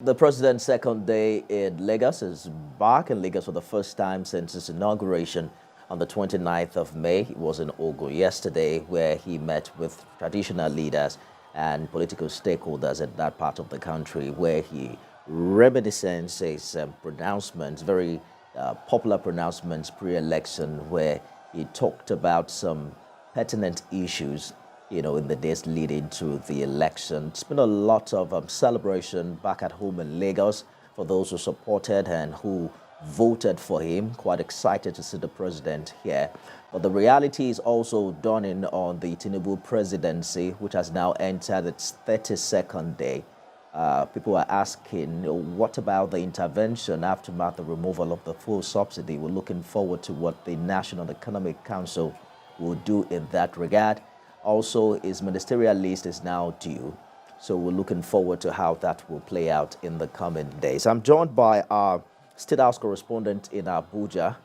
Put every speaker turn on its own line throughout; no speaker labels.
The president's second day in Lagos is back in Lagos for the first time since his inauguration on the 29th of May. He was in Ogun yesterday, where he met with traditional leaders and political stakeholders in that part of the country, where he reminisced his pronouncements, very popular pronouncements pre-election, where he talked about some pertinent issues in the days leading to the election. It's been a lot of celebration back at home in Lagos for those who supported and who voted for him. Quite excited to see the president here. But the reality is also dawning on the Tinubu presidency, which has now entered its 32nd day. People are asking, what about the intervention aftermath the removal of the fuel subsidy? We're looking forward to what the National Economic Council will do in that regard. Also, his ministerial list is now due, so we're looking forward to how that will play out in the coming days. I'm joined by our State House correspondent in Abuja,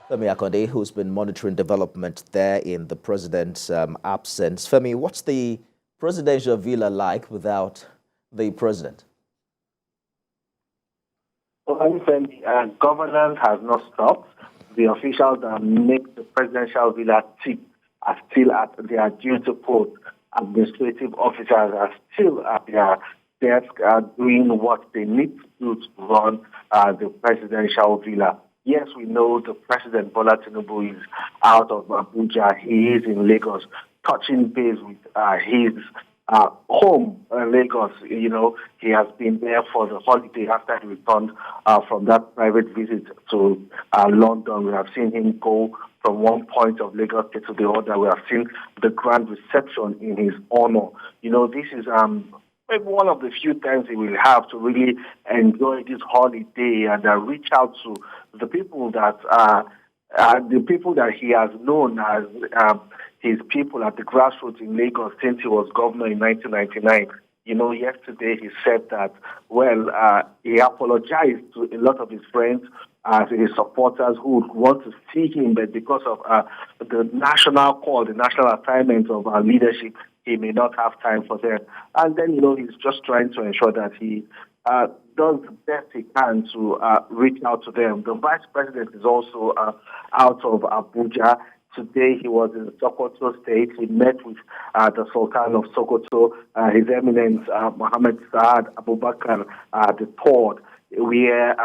Femi Akonde, who's been monitoring development there in the president's absence. Femi, what's the presidential villa like without the president?
Well, governance has not stopped. The officials that make the presidential villa tick are still at their duty post. Administrative officers are still at their desk doing what they need to do to run the presidential villa. Yes, we know the president, Bola Tinubu, is out of Abuja. He is in Lagos, touching base with his home, Lagos. He has been there for the holiday after he returned from that private visit to London. We have seen him go from one point of Lagos to the other. We have seen the grand reception in his honor. This is maybe one of the few times he will have to really enjoy this holiday and reach out to the people that he has known as his people at the grassroots in Lagos since he was governor in 1999. Yesterday he said that, he apologized to a lot of his friends, to his supporters who would want to see him, but because of the national call, the national assignment of leadership, he may not have time for them. And then, he's just trying to ensure that he does the best he can to reach out to them. The vice president is also out of Abuja. Today he was in Sokoto State. He met with the Sultan of Sokoto, His Eminence Mohammed Saad Abubakar III, where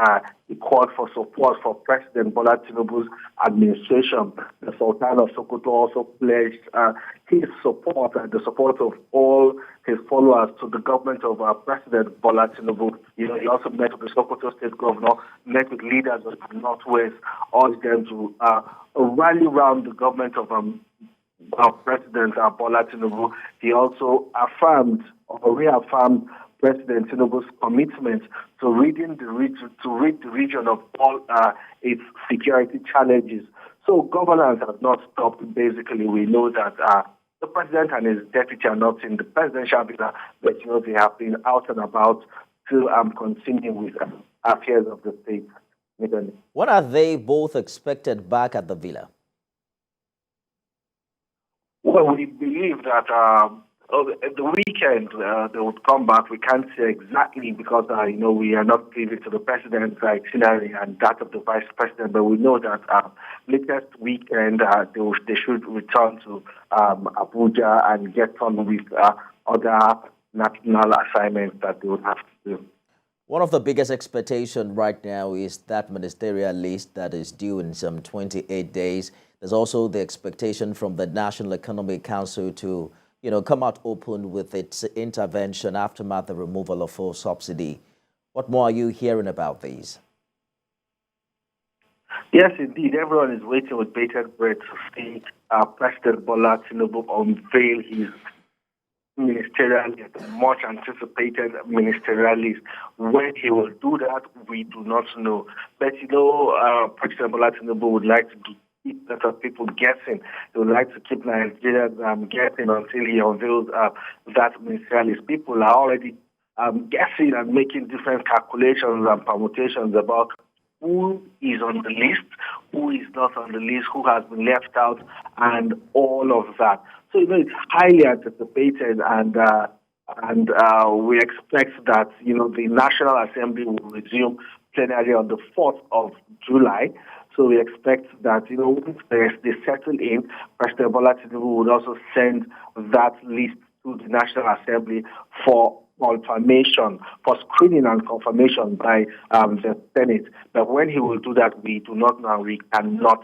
he called for support for President Bola Tinubu's administration. The Sultan of Sokoto also pledged his support and the support of all his followers to the government of President Bola Tinubu. He also met with the Sokoto State governor, met with leaders of the Northwest, urged them to rally around the government of President Bola Tinubu. He also reaffirmed President Tinubu's commitment to rid the region of all its security challenges. So governance has not stopped. Basically, we know that the president and his deputy are not in the presidential villa, but they have been out and about to continue with affairs of the state.
When are they both expected back at the villa?
Well, we believe that the weekend they would come back. We can't say exactly because we are not privy to the president's itinerary and that of the vice president. But we know that latest weekend they should return to Abuja and get on with other national assignments that they would have to do.
One of the biggest expectations right now is that ministerial list that is due in some 28 days. There's also the expectation from the National Economic Council to come out open with its intervention aftermath the removal of fuel subsidy. What more are you hearing about these?
Yes, indeed. Everyone is waiting with bated breath to see President Bola Tinubu unveil his ministerial list, much anticipated ministerial list. When he will do that, we do not know. But President Bola Tinubu would like to keep lots of people guessing. He would like to keep Nigerians guessing until he unveils that ministerial list. People are already guessing and making different calculations and permutations about who is on the list, who is not on the list, who has been left out, and all of that. So, it's highly anticipated, and And we expect that, the National Assembly will resume plenary on the 4th of July. So we expect that, once they settle in, President Bola Tinubu would also send that list to the National Assembly for confirmation, for screening and confirmation by the Senate. But when he will do that, we do not know, we cannot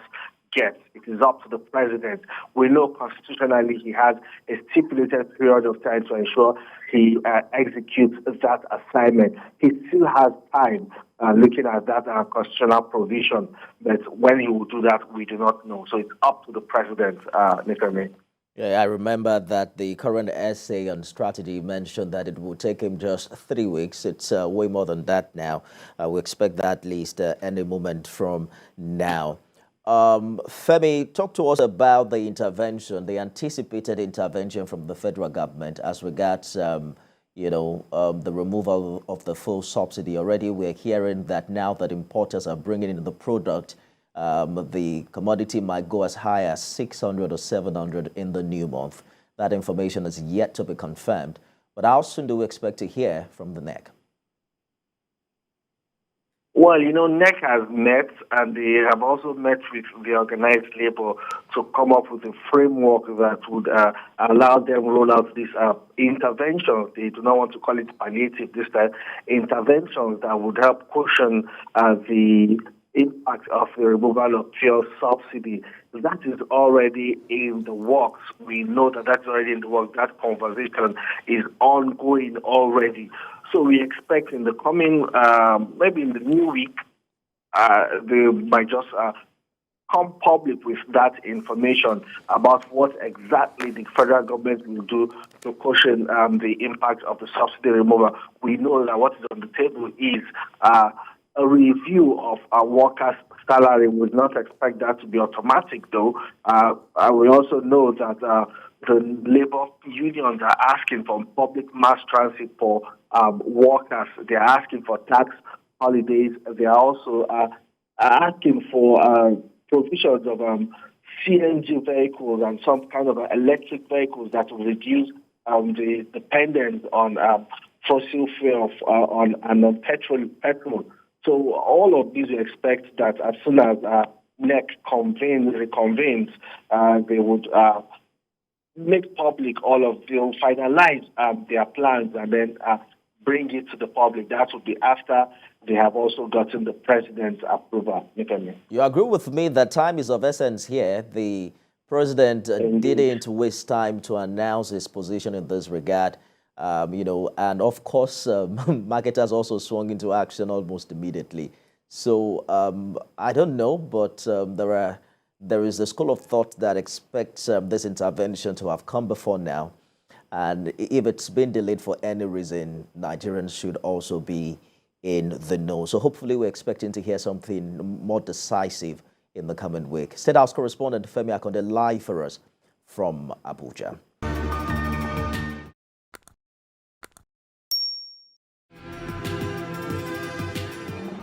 get. It is up to the president. We know constitutionally he has a stipulated period of time to ensure he executes that assignment. He still has time looking at that constitutional provision, but when he will do that, we do not know. So it's up to the president, Nicola.
Yeah, I remember that the current essay on strategy mentioned that it will take him just 3 weeks. It's way more than that now. We expect that at least any moment from now. Femi, talk to us about the intervention, the anticipated intervention from the federal government as regards, the removal of the full subsidy. Already we're hearing that now that importers are bringing in the product, the commodity might go as high as 600 or 700 in the new month. That information is yet to be confirmed. But how soon do we expect to hear from the NEC?
Well, NEC has met, and they have also met with the organized labor to come up with a framework that would allow them roll out these interventions. They do not want to call it palliative this time. Interventions that would help cushion the impact of the removal of fuel subsidy. That is already in the works. We know that that's already in the works. That conversation is ongoing already. So we expect in the coming, maybe in the new week, they might just come public with that information about what exactly the federal government will do to cushion the impact of the subsidy removal. We know that what is on the table is a review of our workers' salary. We would not expect that to be automatic, though. We also know that the labor unions are asking for public mass transit for workers. They are asking for tax holidays. They are also asking for provisions of CNG vehicles and some kind of electric vehicles that will reduce the dependence on fossil fuel and petrol. So all of these we expect that as soon as NEC reconvenes, they would make public all of them, finalize their plans, and then bring it to the public. That would be after they have also gotten the president's approval.
You agree with me that time is of essence here. The president didn't waste time to announce his position in this regard. And of course, marketers also swung into action almost immediately. So I don't know, but there is a school of thought that expects this intervention to have come before now. And if it's been delayed for any reason, Nigerians should also be in the know. So hopefully we're expecting to hear something more decisive in the coming week. State House correspondent Femi Akonde live for us from Abuja.